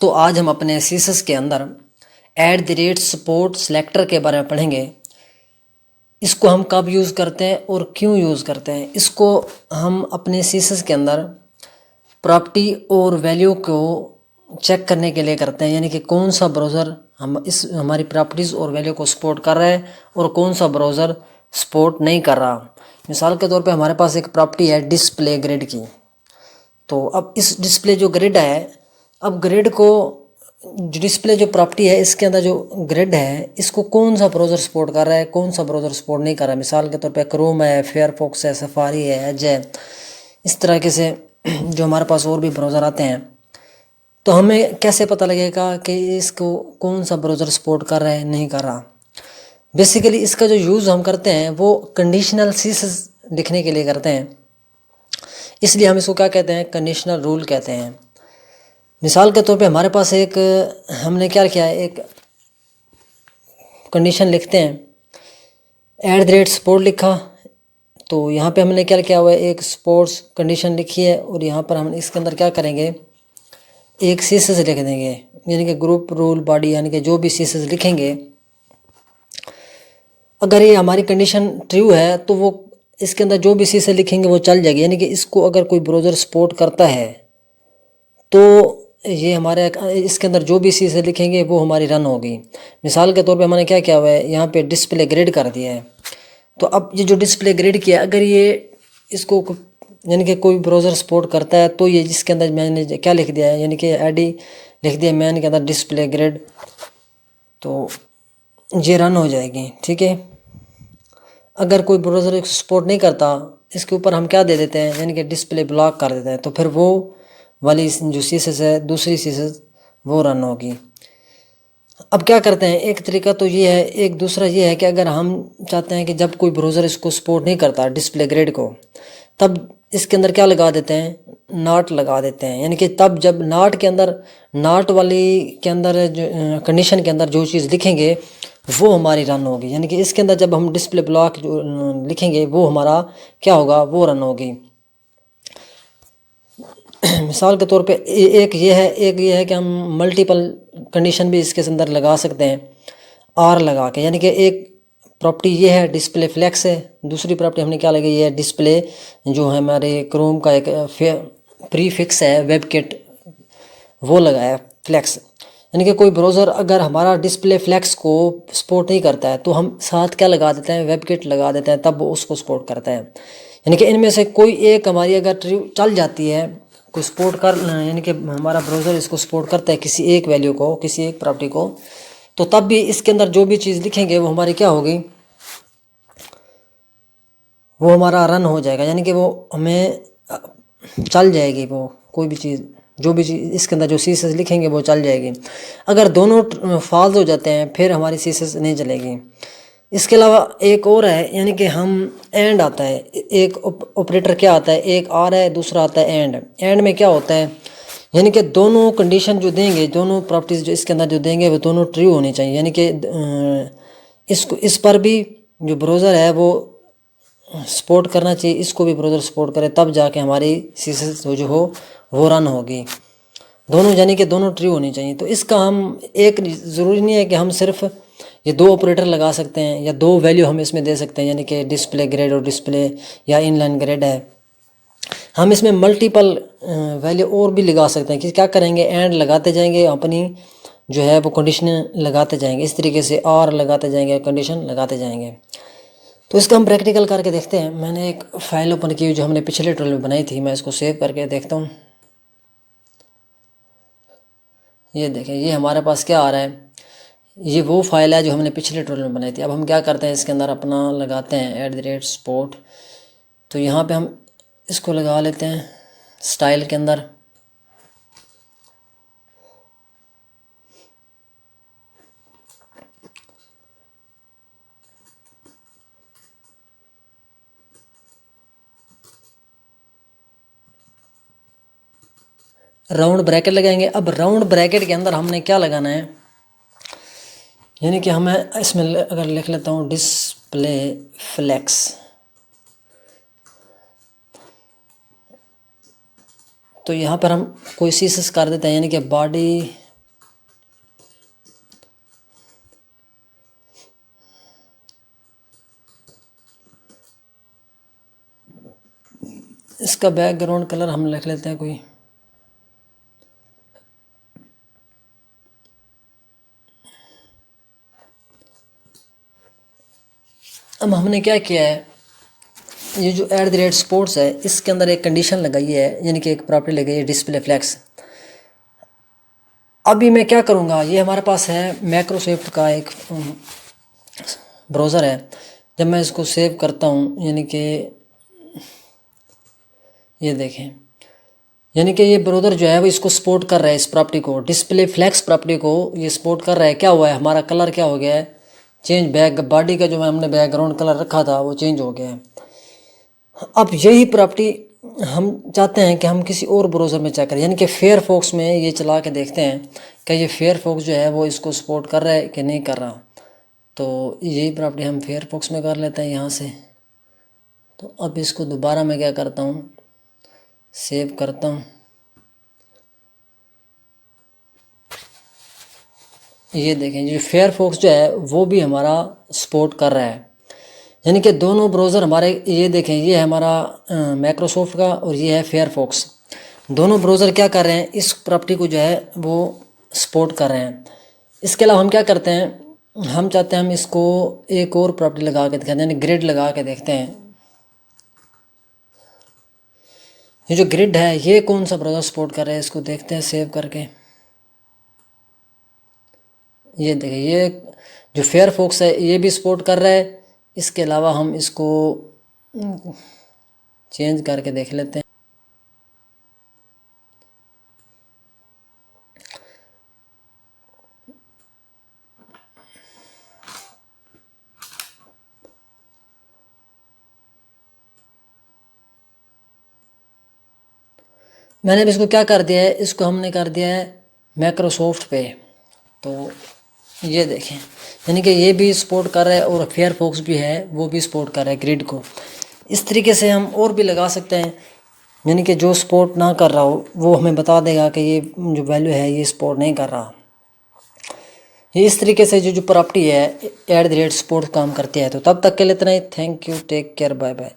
तो आज हम अपने सीसस के अंदर @support सेलेक्टर के बारे में पढ़ेंगे। इसको हम कब यूज़ करते हैं और क्यों यूज़ करते हैं। इसको हम अपने सीसस के अंदर प्रॉपर्टी और वैल्यू को चेक करने के लिए करते हैं, यानी कि कौन सा ब्राउज़र हमारी प्रॉपर्टीज़ और वैल्यू को सपोर्ट कर रहा है और कौन सा ब्राउज़र सपोर्ट नहीं कर रहा। मिसाल के तौर पे हमारे पास एक प्रॉपर्टी है डिस्प्ले ग्रिड की। तो अब इस डिस्प्ले जो ग्रिड है, अब ग्रिड को जो डिस्प्ले जो प्रॉपर्टी है इसके अंदर जो ग्रिड है इसको कौन सा ब्राउज़र सपोर्ट कर रहा है, कौन सा ब्राउज़र सपोर्ट नहीं कर रहा है। मिसाल के तौर पे क्रोम है, फायरफॉक्स है, सफारी है, एज है, इस तरीके से जो हमारे पास और भी ब्राउज़र आते हैं। तो हमें कैसे पता लगेगा कि इसको कौन सा ब्राउज़र सपोर्ट कर रहा है, नहीं कर रहा। बेसिकली इसका जो यूज़ हम करते हैं वो कंडीशनल सीसस लिखने के लिए करते हैं, इसलिए हम इसको क्या कहते हैं, कंडीशनल रूल कहते हैं। मिसाल के तौर पे हमारे पास हमने क्या किया है, एक कंडीशन लिखते हैं @support लिखा। तो यहाँ पे हमने क्या किया हुआ है, एक स्पोर्ट्स कंडीशन लिखी है और यहाँ पर हम इसके अंदर क्या करेंगे, एक सीसस लिख देंगे, यानी कि ग्रुप रूल बॉडी, यानी कि जो भी सीसस लिखेंगे अगर ये हमारी कंडीशन ट्रू है तो वो इसके अंदर जो भी सीसस लिखेंगे वो चल जाएगी। यानी कि इसको अगर कोई ब्राउज़र सपोर्ट करता है तो ये हमारे इसके अंदर जो भी चीज़ें लिखेंगे वो हमारी रन होगी। मिसाल के तौर पे हमने क्या किया हुआ है, यहाँ पे डिस्प्ले ग्रिड कर दिया है। तो अब ये जो डिस्प्ले ग्रिड किया, अगर ये इसको यानी कि कोई ब्राउज़र सपोर्ट करता है तो ये जिसके अंदर मैंने क्या लिख दिया है, यानी कि आईडी लिख दिया मैन के अंदर डिस्प्ले ग्रिड, तो ये रन हो जाएगी। ठीक है। अगर कोई ब्राउज़र सपोर्ट नहीं करता, इसके ऊपर हम क्या दे देते हैं, यानी कि डिस्प्ले ब्लॉक कर देते हैं, तो फिर वो वाली जो सीसस है दूसरी सीसस वो रन होगी। अब क्या करते हैं, एक तरीका तो ये है, एक दूसरा ये है कि अगर हम चाहते हैं कि जब कोई ब्राउज़र इसको सपोर्ट नहीं करता डिस्प्ले ग्रिड को, तब इसके अंदर क्या लगा देते हैं, नॉट लगा देते हैं। यानी कि तब जब नॉट के अंदर, नॉट वाली के अंदर जो कंडीशन के अंदर जो चीज़ लिखेंगे वो हमारी रन होगी। यानी कि इसके अंदर जब हम डिस्प्ले ब्लॉक जो लिखेंगे वो हमारा क्या होगा, वो रन होगी। मिसाल के तौर पे एक ये है कि हम मल्टीपल कंडीशन भी इसके अंदर लगा सकते हैं आर लगा के। यानी कि एक प्रॉपर्टी ये है डिस्प्ले फ्लेक्स है, दूसरी प्रॉपर्टी हमने क्या लगाई है, डिस्प्ले जो है हमारे क्रोम का एक प्रीफिक्स है वेबकिट, वो लगाया फ्लेक्स। यानी कि कोई ब्राउज़र अगर हमारा डिस्प्ले फ्लेक्स को सपोर्ट नहीं करता है तो हम साथ क्या लगा देते हैं, वेबकिट लगा देते हैं, तब वो उसको सपोर्ट करता है। यानी कि इनमें से कोई एक हमारी अगर चल जाती है, कोई सपोर्ट कर, यानी कि हमारा ब्राउज़र इसको सपोर्ट करता है किसी एक वैल्यू को, किसी एक प्रॉपर्टी को, तो तब भी इसके अंदर जो भी चीज़ लिखेंगे वो हमारी क्या होगी, वो हमारा रन हो जाएगा। यानी कि वो हमें चल जाएगी, वो कोई भी चीज़, जो भी चीज़ इसके अंदर जो सीसस लिखेंगे वो चल जाएगी। अगर दोनों फॉल्स हो जाते हैं फिर हमारी सीसस नहीं चलेगी। इसके अलावा एक और है, यानी कि हम एंड आता है, एक ऑपरेटर क्या आता है, एक आर है, दूसरा आता है एंड। एंड में क्या होता है, यानी कि दोनों कंडीशन जो देंगे, दोनों प्रॉपर्टीज़ जो इसके अंदर जो देंगे वो दोनों ट्रू होनी चाहिए। यानी कि इस पर भी जो ब्राउज़र है वो सपोर्ट करना चाहिए, इसको भी ब्राउज़र सपोर्ट करे, तब जाके हमारी सीसस जो हो वो रन होगी। दोनों यानी कि दोनों ट्रू होनी चाहिए। तो इसका हम एक ज़रूरी नहीं है कि हम सिर्फ ये दो ऑपरेटर लगा सकते हैं या दो वैल्यू हम इसमें दे सकते हैं, यानी कि डिस्प्ले ग्रेड और डिस्प्ले या इनलाइन ग्रेड है। हम इसमें मल्टीपल वैल्यू और भी लगा सकते हैं कि क्या करेंगे, एंड लगाते जाएंगे, अपनी जो है वो कंडीशन लगाते जाएंगे, इस तरीके से और लगाते जाएंगे, कंडीशन लगाते जाएंगे। तो इसका हम प्रैक्टिकल करके देखते हैं। मैंने एक फाइल ओपन की जो हमने पिछले ट्यूटोरियल में बनाई थी, मैं इसको सेव करके देखता हूँ। ये देखें, ये हमारे पास क्या आ रहा है, ये वो फाइल है जो हमने पिछले ट्यूटोरियल में बनाई थी। अब हम क्या करते हैं, इसके अंदर अपना लगाते हैं @support। तो यहाँ पे हम इसको लगा लेते हैं स्टाइल के अंदर। राउंड ब्रैकेट लगाएंगे। अब राउंड ब्रैकेट के अंदर हमने क्या लगाना है, यानी कि हमें इसमें अगर लिख लेता हूँ डिस्प्ले फ्लेक्स, तो यहाँ पर हम कोई सीसस कर देते हैं, यानी कि बॉडी इसका बैकग्राउंड कलर हम लिख लेते हैं कोई, अब हमने क्या किया है, ये जो @sports है इसके अंदर एक कंडीशन लगाई है, यानी कि एक प्रॉपर्टी लगाई है डिस्प्ले फ्लैक्स। अभी मैं क्या करूँगा, ये हमारे पास है माइक्रोसॉफ्ट का एक ब्राउज़र है। जब मैं इसको सेव करता हूँ, यानी कि ये देखें, यानी कि ये ब्राउज़र जो है वो इसको सपोर्ट कर रहा है, इस प्रॉपर्टी को, डिस्प्ले फ्लैक्स प्रॉपर्टी को ये सपोर्ट कर रहा है। क्या हुआ है, हमारा कलर क्या हो गया है, चेंज, बैक बॉडी का जो हमने बैकग्राउंड कलर रखा था वो चेंज हो गया है। अब यही प्रॉपर्टी हम चाहते हैं कि हम किसी और ब्राउज़र में चेक करें, यानी कि फायरफॉक्स में ये चला के देखते हैं कि ये फायरफॉक्स जो है वो इसको सपोर्ट कर रहा है कि नहीं कर रहा। तो यही प्रॉपर्टी हम फायरफॉक्स में कर लेते हैं यहाँ से। तो अब इसको दोबारा मैं क्या करता हूँ, सेव करता हूँ। ये देखें, ये फायरफॉक्स जो है वो भी हमारा सपोर्ट कर रहा है, यानी कि दोनों ब्राउज़र हमारे, ये देखें, ये है हमारा माइक्रोसॉफ्ट का और ये है फायरफॉक्स। दोनों ब्राउज़र क्या कर रहे हैं, इस प्रॉपर्टी को जो है वो सपोर्ट कर रहे हैं। इसके अलावा हम क्या करते हैं, हम चाहते हैं हम इसको एक और प्रॉपर्टी लगा के दिखाते हैं, यानी ग्रिड लगा के देखते हैं। ये जो ग्रिड है ये कौन सा ब्राउज़र सपोर्ट कर रहा है, इसको देखते हैं सेव करके। ये देखिए, ये जो फायरफॉक्स है ये भी सपोर्ट कर रहा है। इसके अलावा हम इसको चेंज करके देख लेते हैं। मैंने भी इसको क्या कर दिया है, इसको हमने कर दिया है माइक्रोसॉफ्ट पे। तो ये देखें, यानी कि ये भी सपोर्ट कर रहा है और फायरफॉक्स भी है वो भी सपोर्ट कर रहा है ग्रिड को। इस तरीके से हम और भी लगा सकते हैं, यानी कि जो सपोर्ट ना कर रहा हो वो हमें बता देगा कि ये जो वैल्यू है ये सपोर्ट नहीं कर रहा। ये इस तरीके से जो प्रॉपर्टी है @sports काम करती है। तो तब तक के लिए इतना ही। Thank you, take care, bye bye.